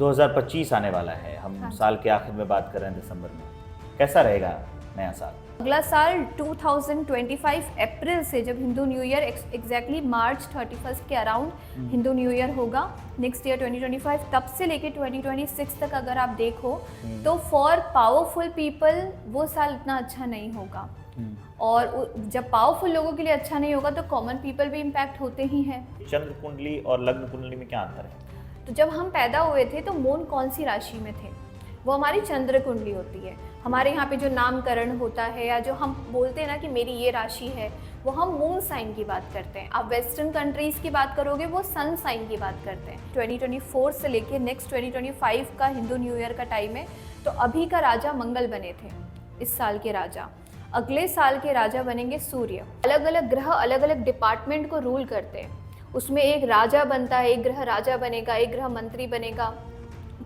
2025 आने वाला है, हम हाँ। साल के आखिर में बात कर रहे हैं दिसंबर में, कैसा रहेगा नया साल? अगला साल 2025 अप्रैल से, जब हिंदू न्यू ईयर एग्जैक्टली मार्च 31 के अराउंड हिंदू न्यू ईयर होगा नेक्स्ट ईयर 2025, तब से लेके 2026 तक अगर आप देखो तो फॉर पावरफुल पीपल वो साल इतना अच्छा नहीं होगा। और जब पावरफुल लोगों के लिए अच्छा नहीं होगा तो कॉमन पीपल भी इम्पैक्ट होते ही हैं। चंद्र कुंडली और लग्न कुंडली में क्या अंतर है? तो जब हम पैदा हुए थे तो मून कौन सी राशि में थे, वो हमारी चंद्र कुंडली होती है। हमारे यहाँ पे जो नामकरण होता है या जो हम बोलते हैं ना कि मेरी ये राशि है, वो हम मून साइन की बात करते हैं। आप वेस्टर्न कंट्रीज की बात करोगे वो सन साइन की बात करते हैं। 2024 से लेके नेक्स्ट 2025 का हिंदू न्यू ईयर का टाइम है, तो अभी का राजा मंगल बने थे इस साल के राजा। अगले साल के राजा बनेंगे सूर्य। अलग अलग ग्रह अलग अलग डिपार्टमेंट को रूल करते हैं, उसमें एक राजा बनता है, एक ग्रह राजा बनेगा, एक ग्रह मंत्री बनेगा।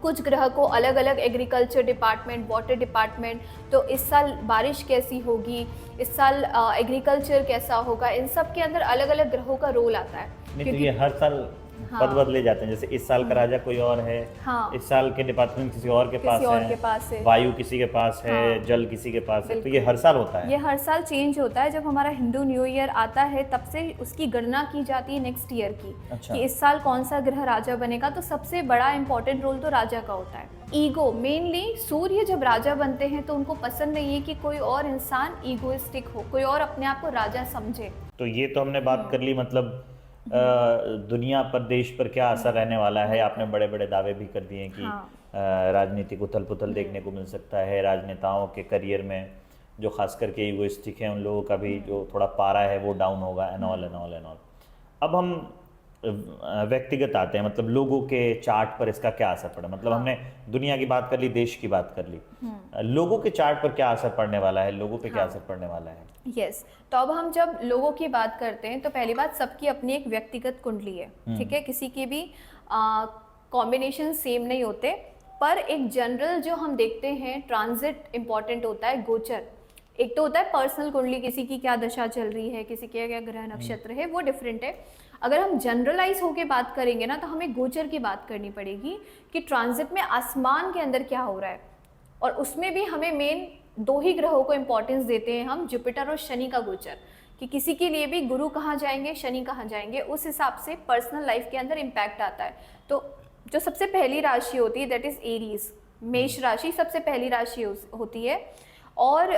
कुछ ग्रह को अलग अलग एग्रीकल्चर डिपार्टमेंट, वाटर डिपार्टमेंट, तो इस साल बारिश कैसी होगी, इस साल एग्रीकल्चर कैसा होगा, इन सब के अंदर अलग अलग ग्रहों का रोल आता है। नहीं तो ये हर साल पद बदले जाते हैं, जैसे इस साल का राजा कोई और है, हाँ, इस साल के डिपार्टमेंट किसी और के पास है, वायु किसी के पास है, हाँ, जल किसी के पास है, तो ये हर साल होता है। ये हर साल चेंज होता है। जब हमारा हिंदू न्यू ईयर आता है तब से उसकी गणना की जाती है नेक्स्ट ईयर की। अच्छा। कि इस साल कौन सा ग्रह राजा बनेगा, तो सबसे बड़ा इंपॉर्टेंट रोल तो राजा का होता है। ईगो मेनली, सूर्य जब राजा बनते हैं तो उनको पसंद नहीं है कि कोई और इंसान ईगोइस्टिक हो, कोई और अपने आप को राजा समझे। तो ये तो हमने बात कर ली, मतलब दुनिया पर, देश पर क्या असर रहने वाला है। आपने बड़े बड़े दावे भी कर दिए कि हाँ। राजनीतिक उथल पुथल देखने को मिल सकता है, राजनेताओं के करियर में जो खास करके ईगोइस्टिक हैं उन लोगों का भी जो थोड़ा पारा है वो डाउन होगा, and all and all and all. अब हम व्यक्तिगत आते हैं, मतलब लोगों के चार्ट पर इसका क्या असर पड़ा। मतलब हाँ। हमने दुनिया की बात कर ली, देश की बात कर ली, लोगों के चार्ट पर क्या असर पड़ने वाला है, लोगों पे क्या हाँ। असर पड़ने वाला है? यस, तो अब हम जब लोगों की बात करते हैं तो पहली बात, सबकी अपनी एक व्यक्तिगत कुंडली है, ठीक है, किसी के भी कॉम्बिनेशन सेम नहीं होते, पर एक जनरल जो हम देखते हैं ट्रांजिट इंपॉर्टेंट होता है, गोचर। एक तो होता है पर्सनल कुंडली, किसी की क्या दशा चल रही है, किसी के क्या ग्रह नक्षत्र है, वो डिफरेंट है। अगर हम जनरलाइज होके बात करेंगे ना तो हमें गोचर की बात करनी पड़ेगी कि ट्रांजिट में आसमान के अंदर क्या हो रहा है। और उसमें भी हमें मेन दो ही ग्रहों को इंपॉर्टेंस देते हैं हम, जुपिटर और शनि का गोचर, कि किसी के लिए भी गुरु कहाँ जाएंगे, शनि कहाँ जाएंगे, उस हिसाब से पर्सनल लाइफ के अंदर इम्पैक्ट आता है। तो जो सबसे पहली राशि होती है दैट इज एरीज, मेष राशि सबसे पहली राशि होती है। और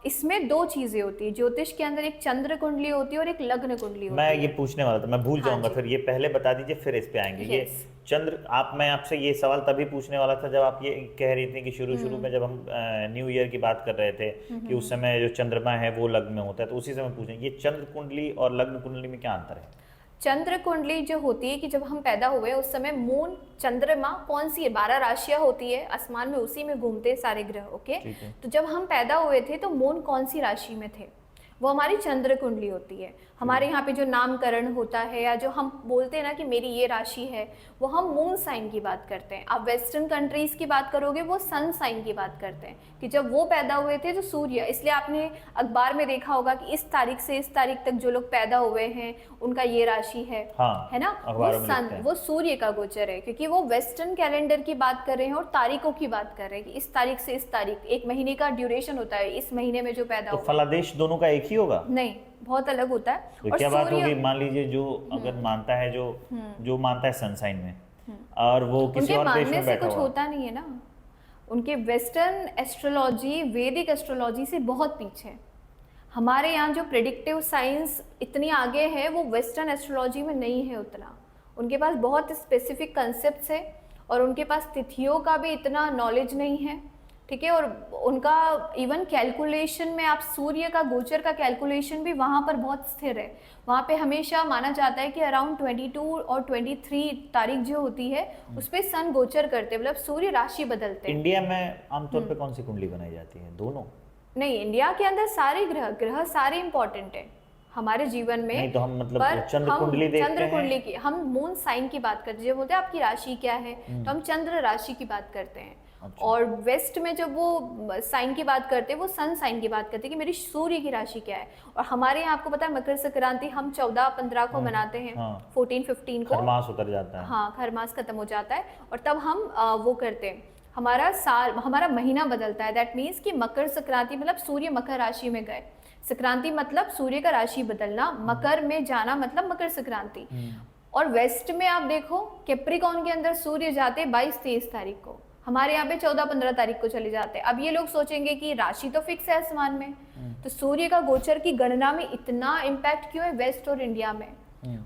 इसमें दो चीजें होती है ज्योतिष के अंदर, एक चंद्र कुंडली होती है और एक लग्न कुंडली होती मैं है। ये पूछने वाला था, मैं भूल हाँ जाऊंगा, जी। फिर ये पहले बता दीजिए फिर इस पे आएंगे। ये Yes. चंद्र, मैं आपसे ये सवाल तभी पूछने वाला था जब आप ये कह रही थी कि शुरू में जब हम न्यू ईयर की बात कर रहे थे कि उस समय जो चंद्रमा है वो लग्न में होता है, तो उसी समय पूछें ये चंद्र कुंडली और लग्न कुंडली में क्या अंतर है? चंद्र कुंडली जो होती है कि जब हम पैदा हुए उस समय मून, चंद्रमा कौन सी है, 12 राशियां होती है आसमान में, उसी में घूमते हैं सारे ग्रह, ओके। ठीक है। तो जब हम पैदा हुए थे तो मून कौन सी राशि में थे, वो हमारी चंद्र कुंडली होती है। हमारे यहाँ पे जो नामकरण होता है या जो हम बोलते हैं ना कि मेरी ये राशि है, वो हम मून साइन की बात करते हैं। आप वेस्टर्न कंट्रीज की बात करोगे वो सन साइन की बात करते हैं कि जब वो पैदा हुए थे तो सूर्य, इसलिए आपने अखबार में देखा होगा कि इस तारीख से इस तारीख तक जो लोग पैदा हुए हैं उनका ये राशि है, हाँ, है ना, वो अखबारों में सन, लिखते हैं। वो सूर्य का गोचर है, क्योंकि वो वेस्टर्न कैलेंडर की बात कर रहे हैं और तारीखों की बात कर रहे हैं कि इस तारीख से इस तारीख, एक महीने का ड्यूरेशन होता है, इस महीने में जो पैदा तो हुआ। फलादेश दोनों का एक ही होगा? नहीं, बहुत अलग होता है। तो और क्या बात सूर्य- होगी, मान लीजिए जो अगर मानता है, जो मानता है सनसाइन में, और वो किसी उनके और देश मानने में से बैठा कुछ हुआ, होता नहीं है ना। उनके वेस्टर्न एस्ट्रोलॉजी वैदिक एस्ट्रोलॉजी से बहुत पीछे है। हमारे यहाँ जो प्रेडिक्टिव साइंस इतनी आगे है वो वेस्टर्न एस्ट्रोलॉजी में नहीं है उतना। उनके पास बहुत स्पेसिफिक कंसेप्ट्स है और उनके पास तिथियों का भी इतना नॉलेज नहीं है, ठीक है। और उनका इवन कैलकुलेशन में, आप सूर्य का गोचर का कैलकुलेशन भी वहाँ पर बहुत स्थिर है। वहाँ पे हमेशा माना जाता है कि अराउंड 22 और 23 तारीख जो होती है उस पर सन गोचर करते हैं, मतलब सूर्य राशि बदलते हैं। इंडिया में आमतौर पे कौन सी कुंडली बनाई जाती है? दोनों? नहीं, इंडिया के अंदर सारे ग्रह सारे इंपॉर्टेंट है हमारे जीवन में। नहीं तो हम मतलब पर चंद्र हम कुंडली देखते चंद्र हैं। कुंडली की, हम मून साइन की बात करते हैं, जब बोलते हैं आपकी राशि क्या है तो हम चंद्र राशि की बात करते हैं। अच्छा। और वेस्ट में जब वो साइन की बात करते हैं वो सन साइन की बात करते हैं कि मेरी सूर्य की राशि क्या है। और हमारे यहाँ आपको पता है मकर संक्रांति हम 14-15 को मनाते हैं, हाँ। 14-15 को खरमास उतर जाता है। हाँ खरमास खत्म हो जाता है और तब हम वो करते हैं, हमारा साल हमारा महीना बदलता है। दैट मीन्स कि मकर संक्रांति मतलब सूर्य मकर राशि में गए, संक्रांति मतलब सूर्य का राशि बदलना, मकर में जाना मतलब मकर संक्रांति। और वेस्ट में आप देखो कैप्रिकॉर्न के अंदर सूर्य जाते 22-23 तारीख को, हमारे यहाँ पे 14-15 तारीख को चले जाते हैं। अब ये लोग सोचेंगे कि राशि तो फिक्स है आसमान में, तो सूर्य का गोचर की गणना में इतना इम्पैक्ट क्यों है वेस्ट और इंडिया में?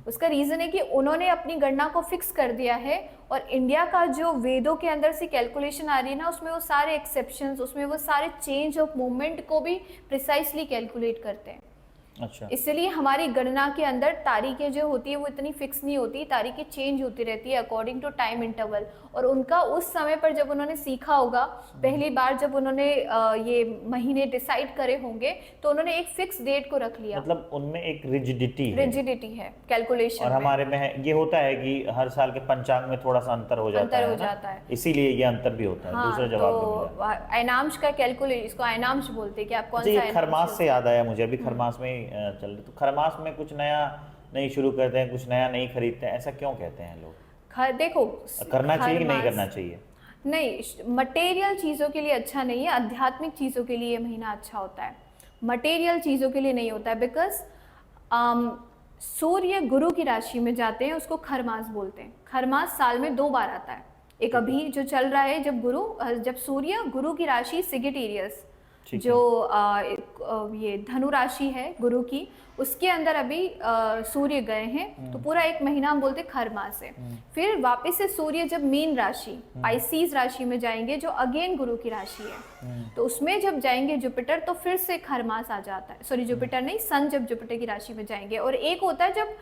उसका रीजन है कि उन्होंने अपनी गणना को फिक्स कर दिया है और इंडिया का जो वेदों के अंदर से कैलकुलेशन आ रही है ना, उसमें वो सारे एक्सेप्शंस, उसमें वो सारे चेंज ऑफ मूवमेंट को भी प्रिसाइसली कैलकुलेट करते हैं। अच्छा। इसलिए हमारी गणना के अंदर तारीखें जो होती है वो इतनी फिक्स नहीं होती, तारीखें चेंज होती रहती है अकॉर्डिंग टू टाइम इंटरवल। और उनका उस समय पर जब उन्होंने सीखा होगा, पहली बार जब उन्होंने ये महीने डिसाइड करे होंगे, तो उन्होंने एक फिक्स डेट को रख लिया। मतलब उनमें एक रिजिडिटी है कैलकुलेशन और हमारे में है, ये होता है कि हर साल के पंचांग में थोड़ा सा अंतर हो जाता है, इसीलिए ये अंतर भी होता है। हाँ, दूसरा जवाब भी तो मिला। अयनांश का कैलकुलेट, इसको अयनांश बोलते हैं कि आप कौन सा ये अयनांश खरमास से याद आया मुझे, अभी खरमास में ही चल रही, तो खरमास में कुछ नया नहीं शुरू करते हैं, कुछ नया नहीं खरीदते हैं, ऐसा क्यों कहते हैं लोग? देखो करना चाहिए कि नहीं करना चाहिए? नहीं, मटेरियल चीज़ों के लिए अच्छा नहीं है, आध्यात्मिक चीज़ों के लिए ये महीना अच्छा होता है, मटेरियल चीज़ों के लिए नहीं होता है। बिकॉज सूर्य गुरु की राशि में जाते हैं, उसको खरमास बोलते हैं। खरमास साल में 2 बार आता है, एक अभी जो चल रहा है जब सूर्य गुरु की राशि सिगिटेरियस जो ये धनु राशि है गुरु की, उसके अंदर अभी सूर्य गए हैं, तो पूरा एक महीना हम बोलते खरमास है। फिर वापस से सूर्य जब मीन राशि पाइसीज राशि में जाएंगे, जो अगेन गुरु की राशि है, तो उसमें जब जाएंगे जुपिटर, तो फिर से खरमास आ जाता है। सॉरी, जुपिटर नहीं, सन जब जुपिटर की राशि में जाएंगे। और एक होता है जब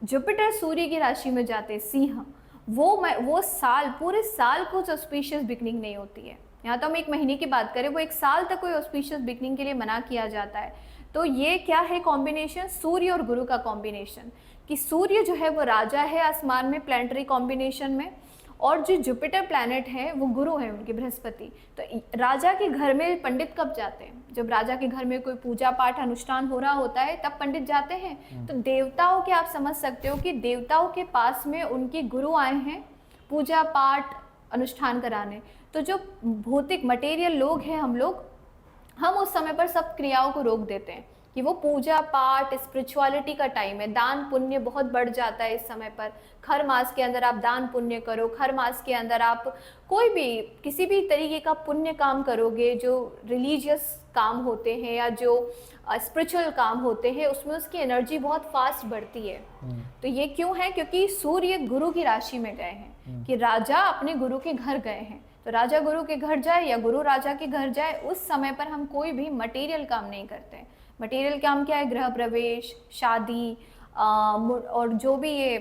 जुपिटर सूर्य की राशि में जाते हैं सिंह, वो साल, पूरे साल कुछ ऑस्पिशियस बिगनिंग नहीं होती है। यहाँ तो हम एक महीने की बात करें, वो एक साल तक कोई ऑस्पिशियस बिगनिंग के लिए मना किया जाता है। तो ये क्या है कॉम्बिनेशन? सूर्य और गुरु का कॉम्बिनेशन, कि सूर्य जो है वो राजा है आसमान में प्लैनेटरी कॉम्बिनेशन में, और जो जुपिटर प्लैनेट है वो गुरु है उनके, बृहस्पति। तो राजा के घर में पंडित कब जाते हैं? जब राजा के घर में कोई पूजा पाठ अनुष्ठान हो रहा होता है तब पंडित जाते हैं। तो देवताओं के, आप समझ सकते हो कि देवताओं के पास में उनके गुरु आए हैं पूजा पाठ अनुष्ठान कराने। तो जो भौतिक मटेरियल लोग हैं हम उस समय पर सब क्रियाओं को रोक देते हैं कि वो पूजा पाठ स्पिरिचुअलिटी का टाइम है, दान पुण्य बहुत बढ़ जाता है इस समय पर। खर मास के अंदर आप दान पुण्य करो, खर मास के अंदर आप कोई भी किसी भी तरीके का पुण्य काम करोगे, जो रिलीजियस काम होते हैं या जो स्पिरिचुअल काम होते हैं, उसमें उसकी एनर्जी बहुत फास्ट बढ़ती है। तो ये क्यों है? क्योंकि सूर्य गुरु की राशि में गए हैं, कि राजा अपने गुरु के घर गए हैं। तो राजा गुरु के घर जाए या गुरु राजा के घर जाए, उस समय पर हम कोई भी मटेरियल काम नहीं करते। मटेरियल काम क्या है? गृह प्रवेश, शादी, और जो भी ये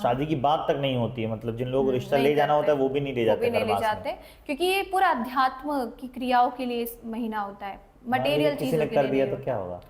शादी की बात तक नहीं होती है, मतलब जिन लोगों को रिश्ता ले जाना होता है वो भी नहीं ले जाते, क्योंकि ये पूरा अध्यात्म की क्रियाओं के लिए महीना होता है, मटेरियल चीजों के लिए कर दिया तो क्या होगा?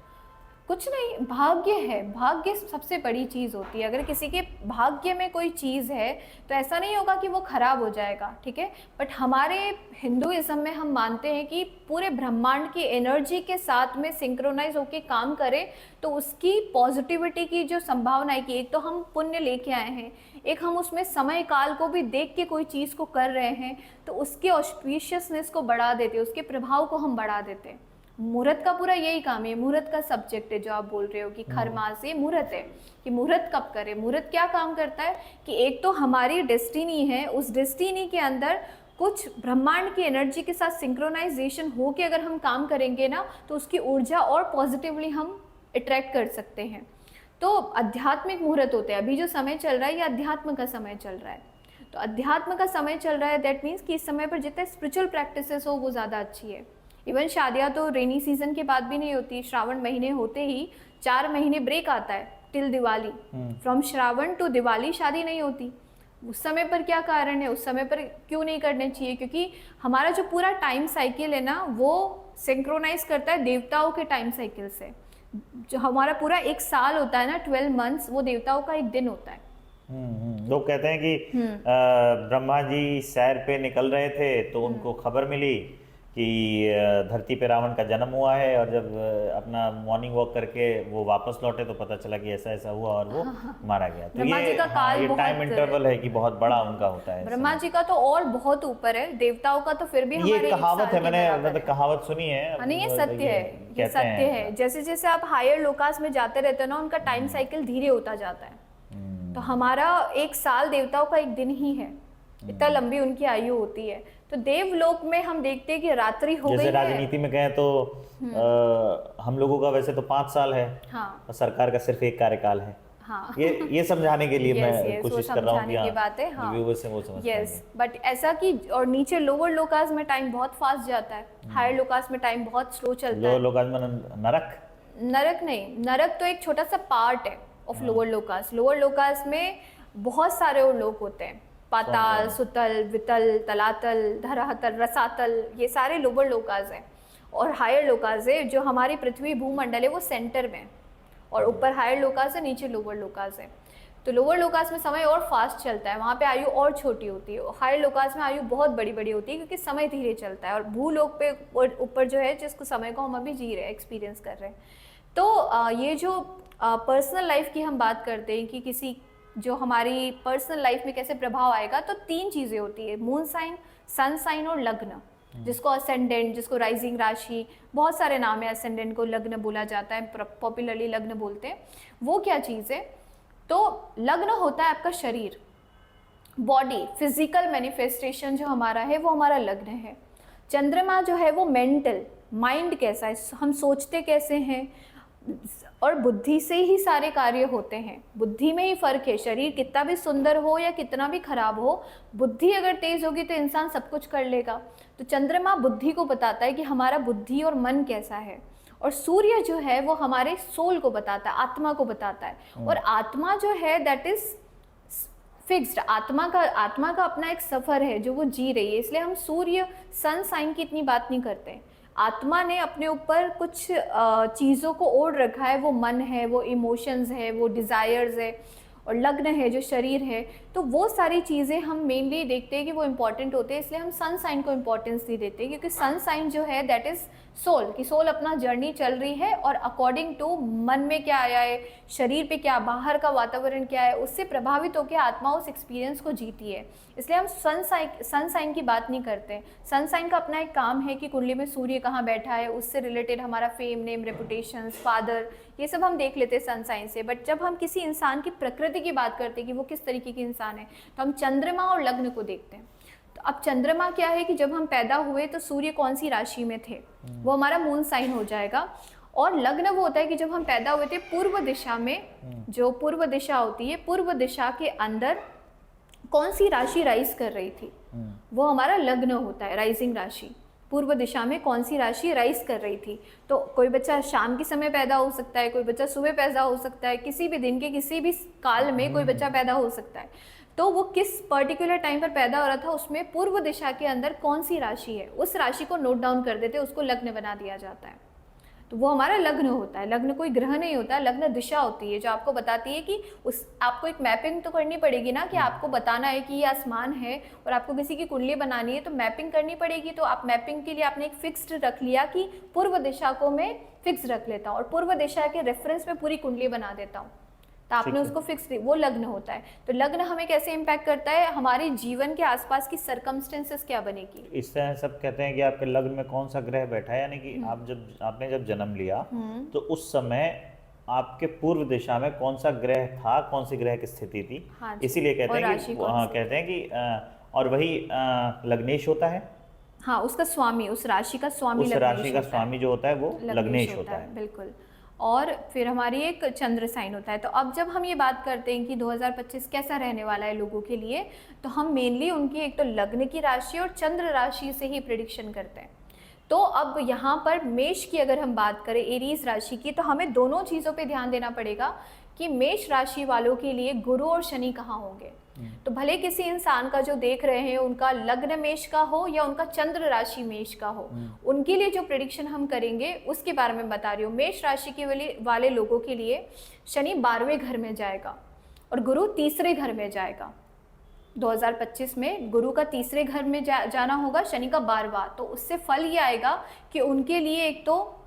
कुछ नहीं, भाग्य है, भाग्य सबसे बड़ी चीज़ होती है। अगर किसी के भाग्य में कोई चीज़ है तो ऐसा नहीं होगा कि वो खराब हो जाएगा, ठीक है। बट हमारे हिंदुइज्म में हम मानते हैं कि पूरे ब्रह्मांड की एनर्जी के साथ में सिंक्रोनाइज होकर काम करे, तो उसकी पॉजिटिविटी की जो संभावना है कि एक तो हम पुण्य लेके आए हैं, एक हम उसमें समय काल को भी देख के कोई चीज़ को कर रहे हैं, तो उसके ऑस्पिशियसनेस को बढ़ा देते, उसके प्रभाव को हम बढ़ा देते हैं। मुहूर्त का पूरा यही काम है, मुहूर्त का सब्जेक्ट है जो आप बोल रहे हो कि खरमास ये मुहूर्त है, कि मुहूर्त कब करें। मुहूर्त क्या काम करता है कि एक तो हमारी डेस्टिनी है, उस डेस्टिनी के अंदर कुछ ब्रह्मांड की एनर्जी के साथ सिंक्रोनाइजेशन हो के अगर हम काम करेंगे ना, तो उसकी ऊर्जा और पॉजिटिवली हम अट्रैक्ट कर सकते हैं। तो आध्यात्मिक मुहूर्त होते हैं। अभी जो समय चल रहा है ये अध्यात्म का समय चल रहा है। तो अध्यात्म का समय चल रहा है, दैट मीन्स कि इस समय पर जितने स्पिरिचुअल प्रैक्टिसेस हो वो ज़्यादा अच्छी है। इवन शादियाँ तो रेनी सीजन के बाद भी नहीं होती, श्रावण महीने होते ही 4 महीने ब्रेक आता है till Diwali. From Shravan to Diwali शादी नहीं होती। उस समय पर क्या कारण है? उस समय पर क्यों नहीं करने चाहिए? क्योंकि हमारा जो पूरा टाइम साइकिल है ना, वो सिंक्रोनाइज करता है देवताओं के टाइम साइकिल से। जो हमारा पूरा एक साल होता है ना, 12 मंथ्स, वो देवताओं का एक दिन होता है। लोग कहते हैं कि ब्रह्मा जी सैर पे निकल रहे थे तो उनको खबर मिली कि धरती पे रावण का जन्म हुआ है, और जब अपना मॉर्निंग वॉक करके वो वापस लौटे तो पता चला कि ऐसा ऐसा हुआ और वो मारा गया। तो ब्रह्मा जी का काल ये बहुत टाइम इंटरवल है कि बहुत बड़ा उनका होता है। ब्रह्मा जी का तो और बहुत ऊपर है, देवताओं का तो फिर भी ये हमारे एक कहावत साल है, की मैंने बराबर मतलब है। कहावत सुनी है। हाँ नहीं, ये सत्य है, ये कहते सत्य हैं है। जैसे जैसे आप हायर लोकास में जाते रहते हो ना, उनका टाइम साइकिल धीरे होता जाता है। तो हमारा एक साल देवताओं का एक दिन ही है, इतना लंबी उनकी आयु होती है। तो देवलोक में हम देखते हैं कि रात्रि हो गई जैसे है। राजनीति में कहें तो हम लोगों का वैसे तो 5 साल है, हाँ और सरकार का सिर्फ एक कार्यकाल है। हाँ ये समझाने के लिए मैं वो कोशिश कर रहा हूँ कि समझाने की बात है। हाँ व्यूअर्स से वो समझ यस, बट ऐसा कि और नीचे लोअर लोकास में टाइम बहुत फास्ट जाता है, हायर लोकास में टाइम बहुत स्लो चलता लो है। लोग नरक नरक नहीं, नरक तो एक छोटा सा पार्ट है of lower Lucas. Lower Lucas में बहुत सारे और लोग होते हैं, पाताल, सुतल, वितल, तलातल, धरातल, रसातल, ये सारे लोअर लोकास हैं। और हायर लोकास है, जो हमारी पृथ्वी भूमंडल है वो सेंटर में, और ऊपर हायर लोकास है, नीचे लोअर लोकास है। तो लोअर लोकास में समय और फास्ट चलता है, वहाँ पे आयु और छोटी होती है। हायर लोकास में आयु बहुत बड़ी बड़ी होती है क्योंकि समय धीरे चलता है। और भूलोक पे ऊपर जो है, जिसको समय को हम अभी जी रहे हैं, एक्सपीरियंस कर रहे हैं। तो ये जो पर्सनल लाइफ की हम बात करते हैं कि किसी जो हमारी पर्सनल लाइफ में कैसे प्रभाव आएगा, तो 3 चीज़ें होती है, मून साइन, सन साइन और लग्न, जिसको असेंडेंट, जिसको राइजिंग राशि, बहुत सारे नाम है। असेंडेंट को लग्न बोला जाता है, पॉपुलरली लग्न बोलते हैं। वो क्या चीज़ है? तो लग्न होता है आपका शरीर, बॉडी, फिजिकल मैनिफेस्टेशन जो हमारा है वो हमारा लग्न है। चंद्रमा जो है वो मेंटल, माइंड कैसा है, हम सोचते कैसे हैं, और बुद्धि से ही सारे कार्य होते हैं। बुद्धि में ही फर्क है। शरीर कितना भी सुंदर हो या कितना भी खराब हो, बुद्धि अगर तेज होगी तो इंसान सब कुछ कर लेगा। तो चंद्रमा बुद्धि को बताता है कि हमारा बुद्धि और मन कैसा है, और सूर्य जो है वो हमारे सोल को बताता है, आत्मा को बताता है। और आत्मा जो है दैट इज फिक्स्ड, आत्मा का अपना एक सफर है जो वो जी रही है। इसलिए हम सूर्य, सन साइन की इतनी बात नहीं करते। आत्मा ने अपने ऊपर कुछ चीज़ों को ओढ़ रखा है, वो मन है, वो इमोशंस है, वो डिज़ायर्स है, और लग्न है जो शरीर है। तो वो सारी चीज़ें हम मेनली देखते हैं कि वो इम्पॉर्टेंट होते हैं। इसलिए हम सन साइन को इम्पोर्टेंस नहीं देते, क्योंकि सन साइन जो है दैट इज़ सोल, की सोल अपना जर्नी चल रही है, और अकॉर्डिंग टू मन में क्या आया है, शरीर पे क्या, बाहर का वातावरण क्या है, उससे प्रभावित होकर आत्मा उस एक्सपीरियंस को जीती है। इसलिए हम सन साइन की बात नहीं करते। सन साइन का अपना एक काम है कि कुंडली में सूर्य कहाँ बैठा है, उससे रिलेटेड हमारा फेम, नेम, रेपुटेशन, फादर, ये सब हम देख लेते हैं सन साइन से। बट जब हम किसी इंसान की प्रकृति की बात करते हैं कि वो किस तरीके की इंसान है, तो हम चंद्रमा और लग्न को देखते हैं। तो अब चंद्रमा क्या है कि जब हम पैदा हुए तो सूर्य कौन सी राशि में थे, वो हमारा मून साइन हो जाएगा। और लग्न वो होता है कि जब हम पैदा हुए थे पूर्व दिशा में, जो पूर्व दिशा होती है, पूर्व दिशा के अंदर कौन सी राशि राइज कर रही थी, वो हमारा लग्न होता है, राइजिंग राशि। पूर्व दिशा में कौन सी राशि राइज कर रही थी। तो कोई बच्चा शाम के समय पैदा हो सकता है, कोई बच्चा सुबह पैदा हो सकता है, किसी भी दिन के किसी भी काल में कोई बच्चा पैदा हो सकता है। तो वो किस पर्टिकुलर टाइम पर पैदा हो रहा था, उसमें पूर्व दिशा के अंदर कौन सी राशि है, उस राशि को नोट डाउन कर देते, उसको लग्न बना दिया जाता है। तो वो हमारा लग्न होता है। लग्न कोई ग्रह नहीं होता, लग्न दिशा होती है जो आपको बताती है कि उस आपको एक मैपिंग तो करनी पड़ेगी ना, कि आपको बताना है कि ये आसमान है और आपको किसी की कुंडली बनानी है, तो मैपिंग करनी पड़ेगी। तो आप मैपिंग के लिए आपने एक फिक्स्ड रख लिया कि पूर्व दिशा को मैं फिक्स रख लेता हूँ और पूर्व दिशा के रेफरेंस में पूरी कुंडली बना देता हूँ, तो आपने उसको फिक्स, वो लग्न होता है। तो लग्न हमें कैसे इम्पैक्ट करता है, हमारे जीवन के आसपास की सर्कमस्टेंसेस क्या बनेगी। इस तरह सब कहते हैं कि आपके लग्न में कौन सा ग्रह बैठा है, यानी कि आपने जब जन्म लिया तो उस समय आपके पूर्व दिशा में कौन सा ग्रह था, कौन सी ग्रह की स्थिति थी। हाँ, इसीलिए कहते हैं कि कहते हैं कि और वही लग्नेश होता है। हाँ, उसका स्वामी, उस राशि का स्वामी, उस राशि का स्वामी जो होता है वो लग्नेश होता है। बिल्कुल। और फिर हमारी एक चंद्र साइन होता है। तो अब जब हम ये बात करते हैं कि 2025 कैसा रहने वाला है लोगों के लिए, तो हम मेनली उनकी एक तो लग्न की राशि और चंद्र राशि से ही प्रेडिक्शन करते हैं। तो अब यहाँ पर मेष की अगर हम बात करें, एरीज राशि की, तो हमें दोनों चीज़ों पे ध्यान देना पड़ेगा कि मेष राशि वालों के लिए गुरु और शनि कहाँ होंगे। तो भले किसी इंसान का जो देख रहे हैं उनका लग्न मेष का हो या उनका चंद्र राशि मेष का हो, उनके लिए जो प्रेडिक्शन हम करेंगे उसके बारे में बता रही हूँ। मेष राशि के वाले लोगों के लिए शनि 12वें घर में जाएगा, और गुरु तीसरे घर में जाएगा। 2025 में गुरु का तीसरे घर में जाना होगा, शनि का 12वां। तो उससे फल ये आएगा कि उनके लिए एक तो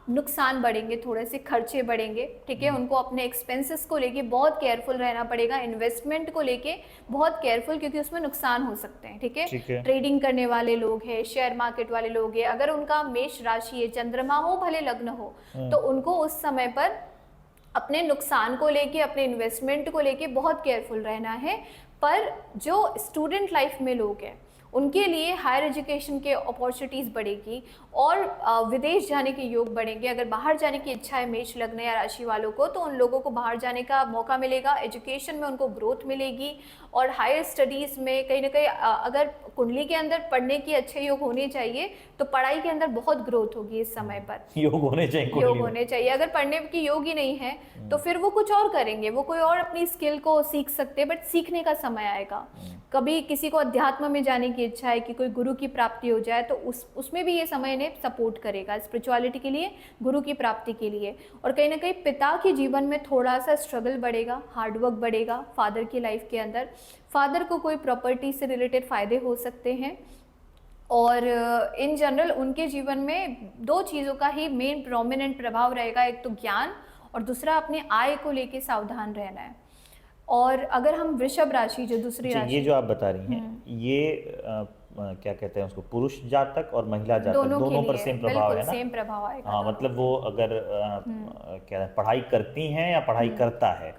नुकसान बढ़ेंगे, थोड़े से खर्चे बढ़ेंगे, ठीक है। उनको अपने एक्सपेंसेस को लेके बहुत केयरफुल रहना पड़ेगा, इन्वेस्टमेंट को लेके बहुत केयरफुल, क्योंकि उसमें नुकसान हो सकते हैं, ठीक है। ट्रेडिंग करने वाले लोग हैं, शेयर मार्केट वाले लोग हैं, अगर उनका मेष राशि है, चंद्रमा हो भले लग्न हो, तो उनको उस समय पर अपने नुकसान को लेके, अपने इन्वेस्टमेंट को लेके बहुत केयरफुल रहना है। पर जो स्टूडेंट लाइफ में लोग हैं उनके लिए हायर एजुकेशन के अपॉर्चुनिटीज़ बढ़ेगी और विदेश जाने के योग बढ़ेंगे। अगर बाहर जाने की इच्छा है मेष लग्न या राशि वालों को, तो उन लोगों को बाहर जाने का मौका मिलेगा, एजुकेशन में उनको ग्रोथ मिलेगी और हायर स्टडीज़ में कहीं ना कहीं अगर कुंडली के अंदर पढ़ने की अच्छे योग होने चाहिए तो पढ़ाई के अंदर बहुत ग्रोथ होगी इस समय पर। योग होने चाहिए, योग होने चाहिए। अगर पढ़ने की योग ही नहीं है तो फिर वो कुछ और करेंगे, वो कोई और अपनी स्किल को सीख सकते हैं, बट सीखने का समय आएगा। कभी किसी को अध्यात्म में जाने की इच्छा है कि कोई गुरु की प्राप्ति हो जाए, तो उसमें भी ये समय इन्हें सपोर्ट करेगा, स्पिरिचुअलिटी के लिए, गुरु की प्राप्ति के लिए। और कहीं ना कहीं पिता के जीवन में थोड़ा सा स्ट्रगल बढ़ेगा, हार्डवर्क बढ़ेगा फादर की लाइफ के अंदर। फादर को कोई प्रॉपर्टी से रिलेटेड फायदे हो सकते हैं और इन जनरल उनके जीवन में दो चीज़ों का ही मेन प्रोमिनेंट प्रभाव रहेगा, एक तो ज्ञान और दूसरा अपने आय को लेके सावधान रहना है। और अगर हम वृषभ राशि जो दूसरी राशि, ये जो आप बता रही हैं, ये क्या कहते हैं उसको, पुरुष जातक और महिला जातक दोनों पर सेम प्रभाव है ना? सेम प्रभाव आएगा। हाँ, मतलब वो अगर क्या पढ़ाई करती हैं या पढ़ाई करता है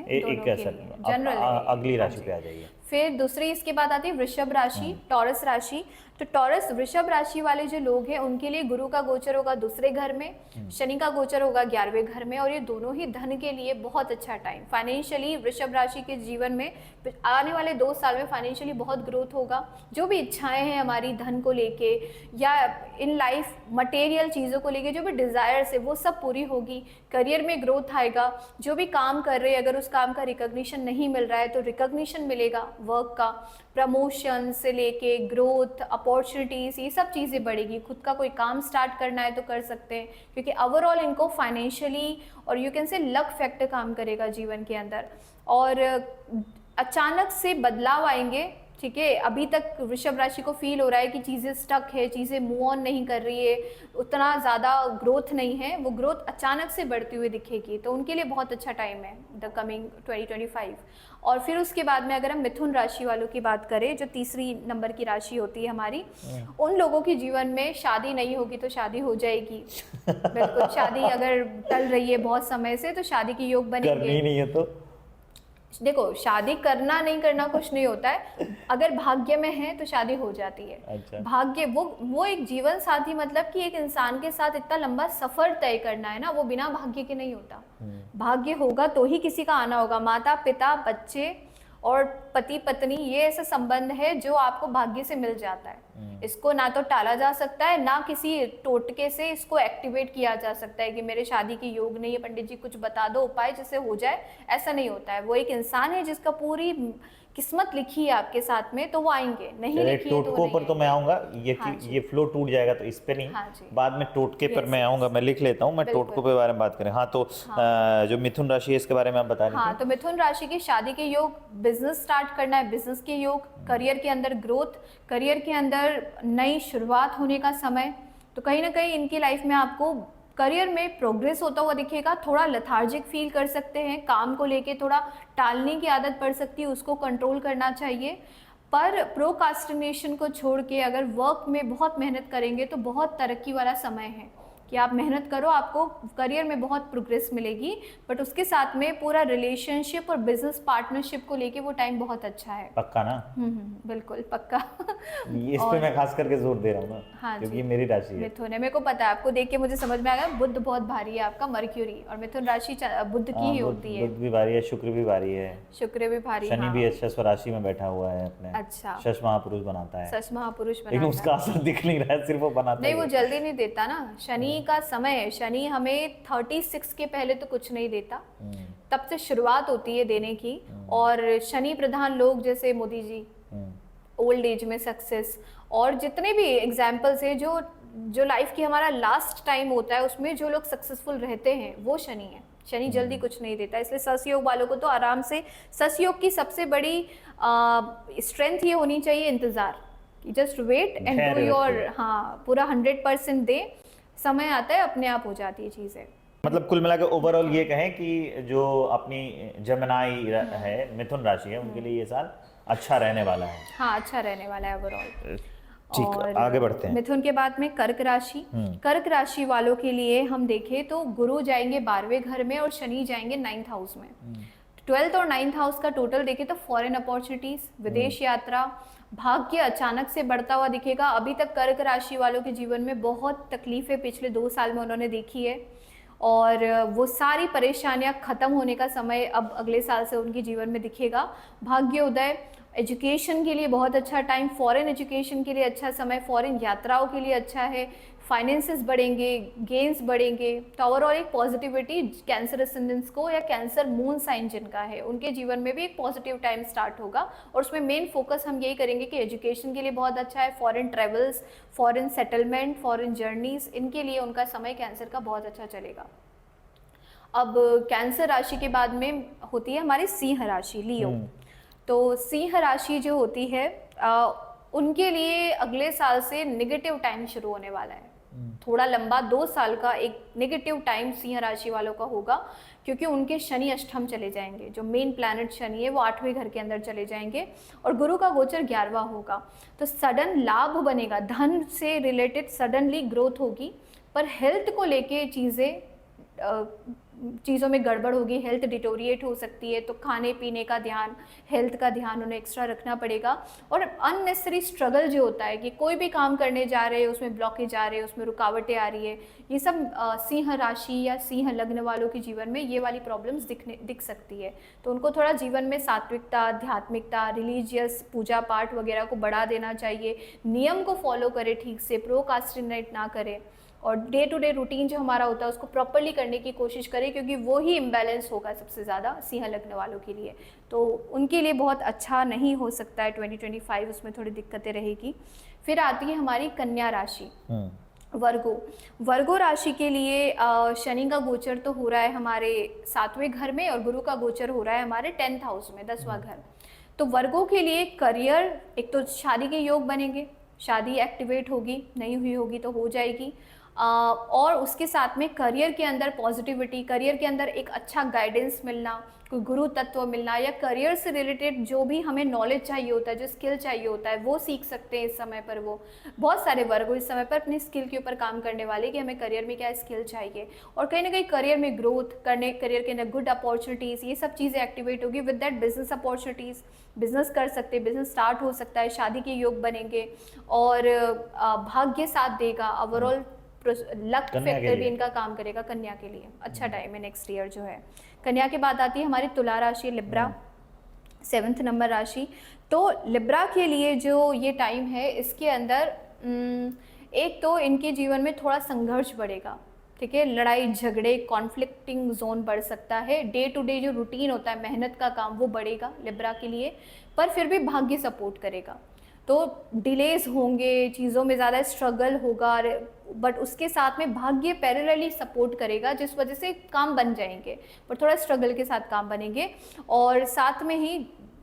एक जनरल अगली राशि पे आ जाइए। फिर दूसरी इसके बाद आती है वृषभ राशि, टॉरस राशि। तो टॉरस वृषभ राशि वाले जो लोग हैं उनके लिए गुरु का गोचर होगा दूसरे घर में, शनि का गोचर होगा 11वें घर में, और ये दोनों ही धन के लिए बहुत अच्छा टाइम। फाइनेंशियली वृषभ राशि के जीवन में आने वाले 2 साल में फाइनेंशियली बहुत ग्रोथ होगा। जो भी इच्छाएं हैं हमारी धन को लेके या इन लाइफ मटेरियल चीज़ों को लेके, जो भी डिज़ायर्स है वो सब पूरी होगी। करियर में ग्रोथ आएगा। जो भी काम कर रहे हैं अगर उस काम का रिकॉग्निशन नहीं मिल रहा है तो रिकॉग्निशन मिलेगा वर्क का। प्रमोशन से लेके ग्रोथ, अपॉर्चुनिटीज़, ये सब चीज़ें बढ़ेगी। खुद का कोई काम स्टार्ट करना है तो कर सकते हैं, क्योंकि ओवरऑल इनको फाइनेंशियली और you can say luck factor काम करेगा जीवन के अंदर। और अचानक से बदलाव आएंगे, ठीक है। अभी तक वृषभ राशि को फील हो रहा है कि चीज़ें स्टक है, चीज़ें मूव ऑन नहीं कर रही है, उतना ज़्यादा ग्रोथ नहीं है, वो ग्रोथ अचानक से बढ़ती हुई दिखेगी। तो उनके लिए बहुत अच्छा टाइम है द कमिंग 2025। और फिर उसके बाद में अगर हम मिथुन राशि वालों की बात करें, जो तीसरी नंबर की राशि होती है हमारी, उन लोगों के जीवन में शादी नहीं होगी तो शादी हो जाएगी। बिल्कुल, शादी अगर टल रही है बहुत समय से तो शादी की योग बनेंगे। करनी नहीं है तो देखो, शादी करना नहीं करना कुछ नहीं होता है, अगर भाग्य में है तो शादी हो जाती है। अच्छा। भाग्य वो एक जीवन साथी, मतलब कि एक इंसान के साथ इतना लंबा सफर तय करना है ना, वो बिना भाग्य के नहीं होता। भाग्य होगा तो ही किसी का आना होगा। माता पिता, बच्चे और पति पत्नी, ये ऐसा संबंध है जो आपको भाग्य से मिल जाता है। इसको ना तो टाला जा सकता है, ना किसी टोटके से इसको एक्टिवेट किया जा सकता है कि मेरे शादी की योग नहीं है, पंडित जी कुछ बता दो उपाय जिससे हो जाए। ऐसा नहीं होता है। वो एक इंसान है जिसका पूरी किस्मत लिखी है आपके साथ में, तो वो आएंगे। नहीं लिखी है टोटकों पर तो मैं आऊंगा। ये फ्लो टूट जाएगा तो इस पे नहीं, बाद में टोटके पर मैं आऊंगा। मैं लिख लेता हूँ, मैं टोटकों के बारे में बात करें। हाँ, तो जो मिथुन राशि है इसके बारे में आप बता रहे हैं। हाँ, तो मिथुन राशि की शादी के योग, बिजनेस स्टार्ट करना है, बिजनेस के योग, करियर के अंदर ग्रोथ, करियर के अंदर नई शुरुआत होने का समय। तो कहीं ना कहीं इनकी लाइफ में आपको करियर में प्रोग्रेस होता हुआ दिखेगा। थोड़ा लेथार्जिक फील कर सकते हैं, काम को लेके थोड़ा टालने की आदत पड़ सकती है, उसको कंट्रोल करना चाहिए। पर प्रोकास्टिनेशन को छोड़ के अगर वर्क में बहुत मेहनत करेंगे तो बहुत तरक्की वाला समय है कि आप मेहनत करो, आपको करियर में बहुत प्रोग्रेस मिलेगी। बट उसके साथ में पूरा रिलेशनशिप और बिजनेस पार्टनरशिप को लेके वो टाइम बहुत अच्छा है। पक्का ना? बिल्कुल पक्का। इस पे मैं खास करके जोर दे रहा हूँ ना। हाँ, क्योंकि मेरी राशि है मिथुन है। मेरे को पता है, आपको देख के मुझे समझ में आ गया। बुध बहुत भारी है आपका, मर्क्यूरी, और मिथुन राशि बुध की ही होती है। बुध भी भारी है, शुक्र भी भारी है, शुक्र भी भारी, शनि भी अच्छा स्वराशि में बैठा हुआ है अपने। अच्छा, शश महापुरुष बनाता है। शश महापुरुष बनाता है, लेकिन उसका असर दिख नहीं रहा है, सिर्फ वो बनाता नहीं, वो जल्दी नहीं देता ना। शनि का समय है, शनि हमें 36 के पहले तो कुछ नहीं देता, तब से शुरुआत होती है देने की। और शनि प्रधान लोग जैसे मोदी जी, ओल्ड एज में सक्सेस, और जितने भी एग्जाम्पल्स है जो लाइफ की हमारा लास्ट टाइम होता है उसमें जो लोग सक्सेसफुल रहते हैं वो शनि है। शनि जल्दी कुछ नहीं देता, इसलिए सस योग वालों को तो आराम से, सस योग की सबसे बड़ी स्ट्रेंथ ये होनी चाहिए इंतजार, कि just wait and do your, हाँ पूरा 100% दे, समय आता है अपने आप हो जाती है चीज़ें। मतलब कुल मिलाकर ओवरऑल ये कहें कि जो अपनी जमनाई है, मिथुन राशि है, उनके लिए ये साल अच्छा रहने वाला है। हाँ अच्छा रहने वाला है ओवरऑल। ठीक, आगे बढ़ते हैं। मिथुन के बाद में कर्क राशि। कर्क राशि वालों के लिए हम देखें तो गुरु जाएंगे 12वें घर में और शनि जाएंगे 9th हाउस में। 12th और 9th हाउस का टोटल देखें तो फॉरेन अपॉर्चुनिटीज, विदेश यात्रा, भाग्य अचानक से बढ़ता हुआ दिखेगा। अभी तक कर्क राशि वालों के जीवन में बहुत तकलीफें पिछले 2 साल में उन्होंने देखी है, और वो सारी परेशानियां खत्म होने का समय अब अगले साल से उनके जीवन में दिखेगा। भाग्य उदय, एजुकेशन के लिए बहुत अच्छा टाइम, फॉरेन एजुकेशन के लिए अच्छा समय, फॉरेन यात्राओं के लिए अच्छा है, फाइनेंसेस बढ़ेंगे, गेन्स बढ़ेंगे। तो ओवरऑल एक पॉजिटिविटी कैंसर असेंडेंस को या कैंसर मून साइन जिनका है उनके जीवन में भी एक पॉजिटिव टाइम स्टार्ट होगा, और उसमें मेन फोकस हम यही करेंगे कि एजुकेशन के लिए बहुत अच्छा है, foreign travels, foreign settlement, foreign journeys, इनके लिए उनका समय कैंसर का बहुत अच्छा चलेगा। अब कैंसर राशि के बाद में होती है हमारी सिंह राशि, लियो। तो सिंह राशि जो होती है उनके लिए अगले साल से नेगेटिव टाइम शुरू होने वाला है। थोड़ा लंबा 2 साल का एक नेगेटिव टाइम सिंह राशि वालों का होगा, क्योंकि उनके शनि अष्टम चले जाएंगे, जो मेन प्लैनेट शनि है वो 8वें घर के अंदर चले जाएंगे, और गुरु का गोचर 11वां होगा। तो सडन लाभ बनेगा, धन से रिलेटेड सडनली ग्रोथ होगी, पर हेल्थ को लेके चीज़ों में गड़बड़ होगी, हेल्थ डिटोरिएट हो सकती है। तो खाने पीने का ध्यान, हेल्थ का ध्यान उन्हें एक्स्ट्रा रखना पड़ेगा। और अननेसेसरी स्ट्रगल जो होता है कि कोई भी काम करने जा रहे हैं उसमें ब्लॉकेज आ रहे हैं, उसमें रुकावटें आ रही है, ये सब सिंह राशि या सिंह लग्न वालों के जीवन में ये वाली प्रॉब्लम्स दिख सकती है। तो उनको थोड़ा जीवन में सात्विकता, आध्यात्मिकता, रिलीजियस पूजा पाठ वगैरह को बढ़ा देना चाहिए, नियम को फॉलो करें ठीक से, प्रोकास्टिनेट ना करें, और डे टू डे रूटीन जो हमारा होता है उसको प्रॉपरली करने की कोशिश करें, क्योंकि वो ही इम्बैलेंस होगा सबसे ज़्यादा सिंह लग्न वालों के लिए। तो उनके लिए बहुत अच्छा नहीं हो सकता है 2025, उसमें थोड़ी दिक्कतें रहेगी। फिर आती है हमारी कन्या राशि, वर्गो राशि के लिए शनि का गोचर तो हो रहा है हमारे 7वें घर में, और गुरु का गोचर हो रहा है हमारे 10th हाउस में, 10वां घर। तो वर्गों के लिए करियर, एक तो शादी के योग बनेंगे, शादी एक्टिवेट होगी, नहीं हुई होगी तो हो जाएगी, और उसके साथ में करियर के अंदर पॉजिटिविटी, करियर के अंदर एक अच्छा गाइडेंस मिलना, कोई गुरु तत्व मिलना, या करियर से रिलेटेड जो भी हमें नॉलेज चाहिए होता है, जो स्किल चाहिए होता है, वो सीख सकते हैं इस समय पर। वो बहुत सारे वर्ग इस समय पर अपनी स्किल के ऊपर काम करने वाले कि हमें करियर में क्या स्किल चाहिए, और कहीं ना कहीं करियर में ग्रोथ करने, करियर के अंदर गुड अपॉर्चुनिटीज़, ये सब चीज़ें एक्टिवेट होगी। With that business opportunities, business कर सकते हैं, बिजनेस स्टार्ट हो सकता है, शादी के योग बनेंगे, और भाग्य साथ देगा। ओवरऑल लक फैक्टर भी इनका काम करेगा। कन्या के लिए अच्छा टाइम है नेक्स्ट ईयर जो है। कन्या के बाद आती है हमारी तुला राशि, लिब्रा, 7th नंबर राशि। तो लिब्रा के लिए जो ये टाइम है, इसके अंदर एक तो इनके जीवन में थोड़ा संघर्ष बढ़ेगा, ठीक है, लड़ाई झगड़े, कॉन्फ्लिक्टिंग जोन बढ़ सकता है। डे टू डे जो रूटीन होता है, मेहनत का काम, वो बढ़ेगा लिब्रा के लिए, पर फिर भी भाग्य सपोर्ट करेगा। तो डिलेज होंगे, चीज़ों में ज़्यादा स्ट्रगल होगा, बट उसके साथ में भाग्य पैरेलली सपोर्ट करेगा, जिस वजह से काम बन जाएंगे, पर थोड़ा स्ट्रगल के साथ काम बनेंगे। और साथ में ही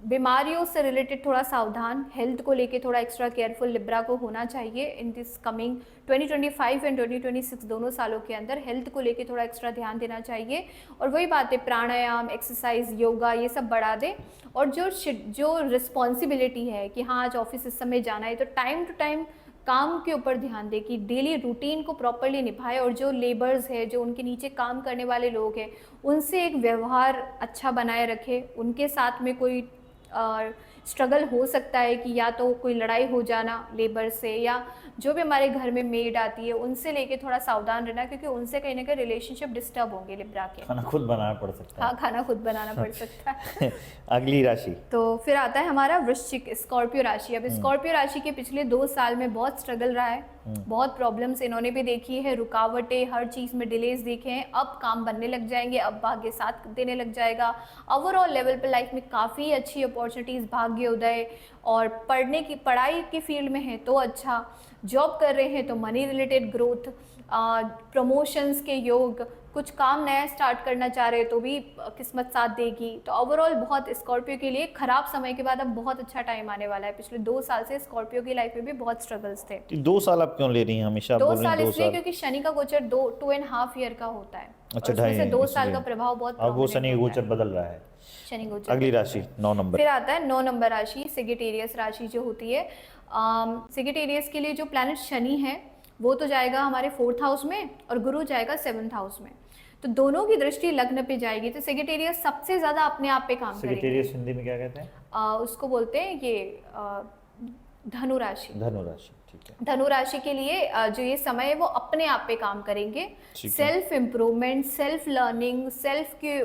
बीमारियों से रिलेटेड थोड़ा सावधान, हेल्थ को लेके थोड़ा एक्स्ट्रा केयरफुल लिब्रा को होना चाहिए इन दिस कमिंग 2025 एंड 2026 दोनों सालों के अंदर हेल्थ को लेके थोड़ा एक्स्ट्रा ध्यान देना चाहिए। और वही बात है, प्राणायाम, एक्सरसाइज, योगा, ये सब बढ़ा दे। और जो रिस्पॉन्सिबिलिटी है कि हाँ आज ऑफिस इस समय जाना है, तो टाइम टू टाइम काम के ऊपर ध्यान दे कि डेली रूटीन को प्रॉपरली निभाए। और जो लेबर्स है, जो उनके नीचे काम करने वाले लोग हैं, उनसे एक व्यवहार अच्छा बनाए रखे। उनके साथ में कोई स्ट्रगल हो सकता है कि या तो कोई लड़ाई हो जाना लेबर से, या जो भी हमारे घर में मेड आती है उनसे लेके थोड़ा सावधान रहना, क्योंकि उनसे कहीं ना कहीं रिलेशनशिप डिस्टर्ब होंगे लिब्रा के। खाना खुद बनाना पड़ सकता है। हाँ, खाना खुद बनाना पड़ सकता है। अगली राशि तो फिर आता है हमारा वृश्चिक, स्कॉर्पियो राशि। अब स्कॉर्पियो राशि के पिछले 2 साल में बहुत स्ट्रगल रहा है, बहुत प्रॉब्लम्स इन्होंने भी देखी है, रुकावटें, हर चीज़ में डिलेज देखे हैं। अब काम बनने लग जाएंगे, अब भाग्य साथ देने लग जाएगा। ओवरऑल लेवल पे लाइफ में काफ़ी अच्छी अपॉर्चुनिटीज़, भाग्य उदय, और पढ़ाई की फील्ड में है तो अच्छा, जॉब कर रहे हैं तो मनी रिलेटेड ग्रोथ, प्रमोशंस के योग, कुछ काम नया स्टार्ट करना चाह रहे हैं तो भी किस्मत साथ देगी। तो ओवरऑल बहुत स्कॉर्पियो के लिए खराब समय के बाद अब बहुत अच्छा टाइम आने वाला है। पिछले 2 साल से स्कॉर्पियो की लाइफ में भी बहुत स्ट्रगल्स थे। 2 साल आप क्यों ले रही हैं हमेशा? आप 2 बोल रही हैं साल 2 इसलिए साल। क्योंकि शनि का गोचर 2.5 ईयर का होता है। अच्छा, और उसमें से 2 साल इसलिए। का प्रभाव बहुत अब वो prominent शनि होता है। गोचर बदल रहा है। शनि गोचर। अगली राशि 9 नंबर। फिर आता है 9 नंबर राशि, सेजिटेरियस राशि जो होती है। सेजिटेरियस के लिए जो प्लैनेट शनि है वो तो जाएगा हमारे 4th हाउस में और गुरु जाएगा 7th हाउस में। तो दोनों की दृष्टि लग्न पे जाएगी। तो सेजिटेरियस सबसे ज्यादा अपने आप पे काम करेंगे। सेजिटेरियस हिंदी में क्या कहते हैं? उसको बोलते हैं ये धनु राशि। धनु राशि, ठीक है। धनु राशि के लिए जो ये समय है वो अपने आप पे काम करेंगे। ठीक है। Self improvement, self learning, self के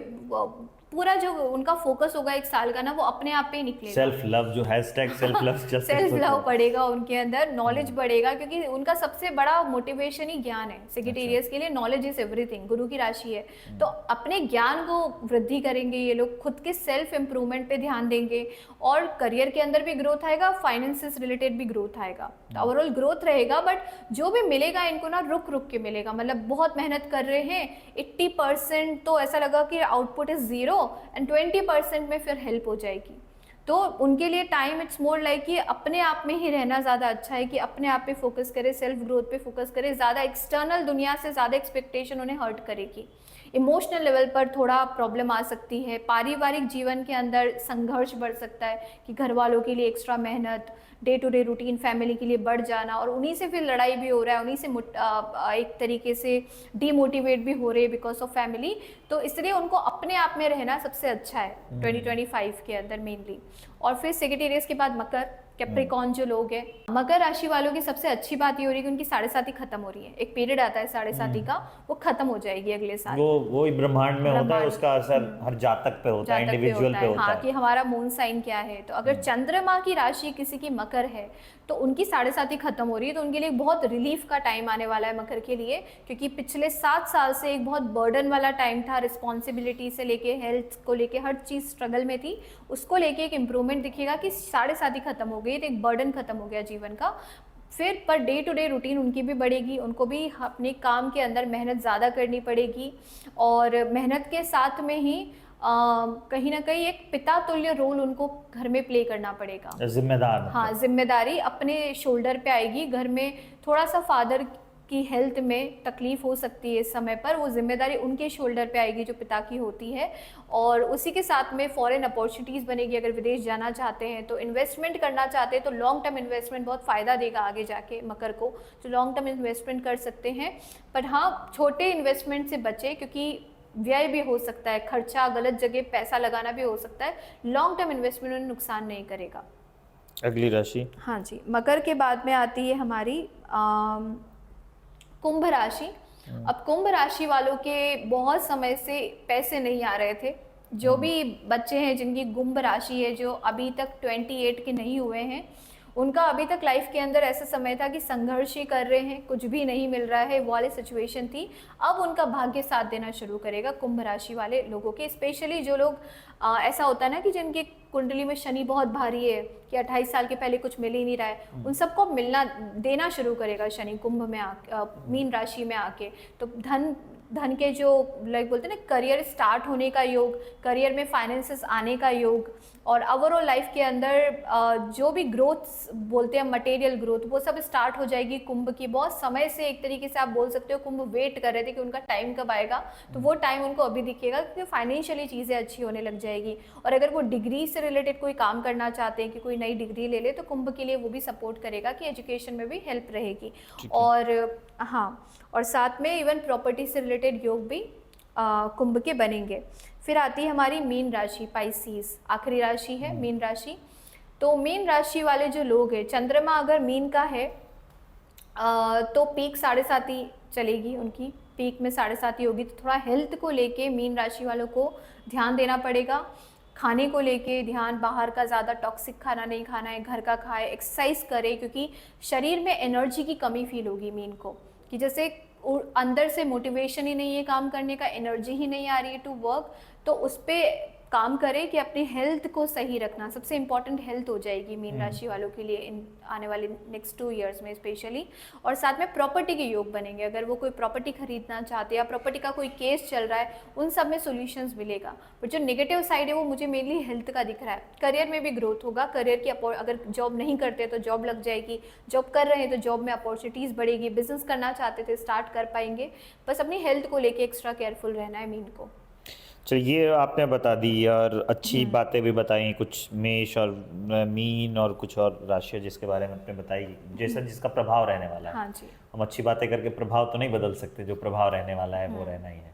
पूरा जो उनका फोकस होगा 1 साल का ना, वो अपने आप पे ही निकलेगा। सेल्फ लव, जो hashtag self love self love बढ़ेगा उनके अंदर, नॉलेज बढ़ेगा, क्योंकि उनका सबसे बड़ा मोटिवेशन ही ज्ञान है। सेजिटेरियस के लिए नॉलेज इज एवरीथिंग। गुरु की राशि है तो अपने ज्ञान को वृद्धि करेंगे ये लोग, खुद के सेल्फ इम्प्रूवमेंट पे ध्यान देंगे और करियर के अंदर भी ग्रोथ आएगा, फाइनेंस से रिलेटेड भी ग्रोथ आएगा। तो ओवरऑल ग्रोथ रहेगा, बट जो भी मिलेगा इनको ना रुक रुक के मिलेगा। मतलब बहुत मेहनत कर रहे हैं, 80% तो ऐसा लगा कि आउटपुट इज 0 एंड 20% में फिर हेल्प हो जाएगी। तो उनके लिए टाइम इट्स मोर लाइक कि अपने आप में ही रहना ज़्यादा अच्छा है, कि अपने आप पे फोकस करें, सेल्फ ग्रोथ पे फोकस करें। ज़्यादा एक्सटर्नल दुनिया से ज़्यादा एक्सपेक्टेशन उन्हें हर्ट करेगी। इमोशनल लेवल पर थोड़ा प्रॉब्लम आ सकती है। पारिवारिक जीवन के अंदर संघर्ष बढ़ सकता है कि घर वालों के लिए एक्स्ट्रा मेहनत, day to day routine family के लिए बढ़ जाना, और उन्हीं से फिर लड़ाई भी हो रहा है, उन्हीं से एक तरीके से डीमोटिवेट भी हो रहे हैं बिकॉज ऑफ फैमिली। तो इसलिए उनको अपने आप में रहना सबसे अच्छा है 2025 के अंदर मेनली। और फिर सेजिटेरियस के बाद मकर, कैप्रिकॉर्न जो लोग हैं, मकर राशि वालों की सबसे अच्छी बात ये हो रही है कि उनकी 7.5 खत्म हो रही है। एक पीरियड आता है 7.5 का, वो खत्म हो जाएगी अगले साल। वो ही ब्रह्मांड में होता है, उसका असर हर जातक पे होता है, इंडिविजुअल पे होता है। हाँ, कि हमारा मून साइन क्या है। तो अगर चंद्रमा की राशि किसी की मकर है तो उनकी 7.5 खत्म हो रही है, तो उनके लिए बहुत रिलीफ का टाइम आने वाला है मकर के लिए, क्योंकि पिछले 7 साल से एक बहुत बर्डन वाला टाइम था। रिस्पॉन्सिबिलिटी से लेके हेल्थ को लेके हर चीज़ स्ट्रगल में थी, उसको लेके एक इम्प्रूवमेंट दिखेगा कि 7.5 खत्म हो गई, तो एक बर्डन खत्म हो गया जीवन का। फिर per day to day routine उनकी भी बढ़ेगी, उनको भी अपने काम के अंदर मेहनत ज़्यादा करनी पड़ेगी, और मेहनत के साथ में ही कहीं ना कहीं एक पिता तुल्य रोल उनको घर में प्ले करना पड़ेगा। जिम्मेदार, हाँ, जिम्मेदारी अपने शोल्डर पे आएगी। घर में थोड़ा सा फादर की हेल्थ में तकलीफ हो सकती है इस समय पर, वो जिम्मेदारी उनके शोल्डर पे आएगी जो पिता की होती है। और उसी के साथ में फॉरेन अपॉर्चुनिटीज़ बनेगी। अगर विदेश जाना चाहते हैं तो, इन्वेस्टमेंट करना चाहते हैं तो लॉन्ग टर्म इन्वेस्टमेंट बहुत फ़ायदा देगा आगे जाके मकर को, जो लॉन्ग टर्म इन्वेस्टमेंट कर सकते हैं। पर हाँ, छोटे इन्वेस्टमेंट से बचें, क्योंकि व्यय भी हो सकता है, खर्चा, गलत जगह पैसा लगाना भी हो सकता है। लॉन्ग टर्म इन्वेस्टमेंट में नुकसान नहीं करेगा। अगली राशि, हाँ जी, मकर के बाद में आती है हमारी कुंभ राशि। अब कुंभ राशि वालों के बहुत समय से पैसे नहीं आ रहे थे। जो भी बच्चे हैं जिनकी कुंभ राशि है, जो अभी तक 28 के नहीं हुए हैं, उनका अभी तक लाइफ के अंदर ऐसा समय था कि संघर्ष ही कर रहे हैं, कुछ भी नहीं मिल रहा है, वो वाली सिचुएशन थी। अब उनका भाग्य साथ देना शुरू करेगा कुंभ राशि वाले लोगों के। स्पेशली जो लोग ऐसा होता है ना कि जिनकी कुंडली में शनि बहुत भारी है, कि 28 साल के पहले कुछ मिल ही नहीं रहा है, उन सबको मिलना देना शुरू करेगा शनि कुंभ में मीन राशि में आके। तो धन के जो लाइक बोलते हैं ना, करियर स्टार्ट होने का योग, करियर में फाइनेंसेस आने का योग, और ओवरऑल लाइफ के अंदर जो भी ग्रोथ बोलते हैं, मटेरियल ग्रोथ, वो सब स्टार्ट हो जाएगी कुंभ की। बहुत समय से एक तरीके से आप बोल सकते हो कुंभ वेट कर रहे थे कि उनका टाइम कब आएगा, तो वो टाइम उनको अभी दिखेगा, क्योंकि फाइनेंशियली चीज़ें अच्छी होने लग जाएगी। और अगर वो डिग्री से रिलेटेड कोई काम करना चाहते हैं कि कोई नई डिग्री ले ले, तो कुंभ के लिए वो भी सपोर्ट करेगा कि एजुकेशन में भी हेल्प रहेगी। और हाँ, और साथ में इवन प्रॉपर्टी से रिलेटेड योग भी कुंभ के बनेंगे। फिर आती है हमारी मीन राशि, पाइसीस, आखिरी राशि है मीन राशि। तो मीन राशि वाले जो लोग हैं, चंद्रमा अगर मीन का है तो पीक 7.5 चलेगी उनकी, पीक में 7.5 होगी। तो थोड़ा हेल्थ को लेके मीन राशि वालों को ध्यान देना पड़ेगा। खाने को लेके ध्यान, बाहर का ज़्यादा टॉक्सिक खाना नहीं खाना है, घर का खाए, एक्सरसाइज करे, क्योंकि शरीर में एनर्जी की कमी फील होगी मीन को, कि जैसे अंदर से मोटिवेशन ही नहीं है काम करने का, एनर्जी ही नहीं आ रही है टू वर्क, तो उस पर काम करें कि अपनी हेल्थ को सही रखना, सबसे इम्पॉर्टेंट हेल्थ हो जाएगी मीन राशि वालों के लिए इन आने वाले नेक्स्ट 2 इयर्स में स्पेशली। और साथ में प्रॉपर्टी के योग बनेंगे, अगर वो कोई प्रॉपर्टी खरीदना चाहते हैं या प्रॉपर्टी का कोई केस चल रहा है उन सब में सॉल्यूशंस मिलेगा। बट जो नेगेटिव साइड है वो मुझे मेनली हेल्थ का दिख रहा है। करियर में भी ग्रोथ होगा, करियर की अगर जॉब नहीं करते तो जॉब लग जाएगी, जॉब कर रहे हैं तो जॉब में अपॉर्चुनिटीज़ बढ़ेगी, बिजनेस करना चाहते थे स्टार्ट कर पाएंगे। बस अपनी हेल्थ को लेके एक्स्ट्रा केयरफुल रहना है मीन को। चलिए ये आपने बता दी और अच्छी बातें भी बताई, कुछ मेष और मीन और कुछ और राशियाँ जिसके बारे में आपने बताई, जैसा जिसका प्रभाव रहने वाला है। हाँ जी। हम अच्छी बातें करके प्रभाव तो नहीं बदल सकते, जो प्रभाव रहने वाला है वो रहना ही है।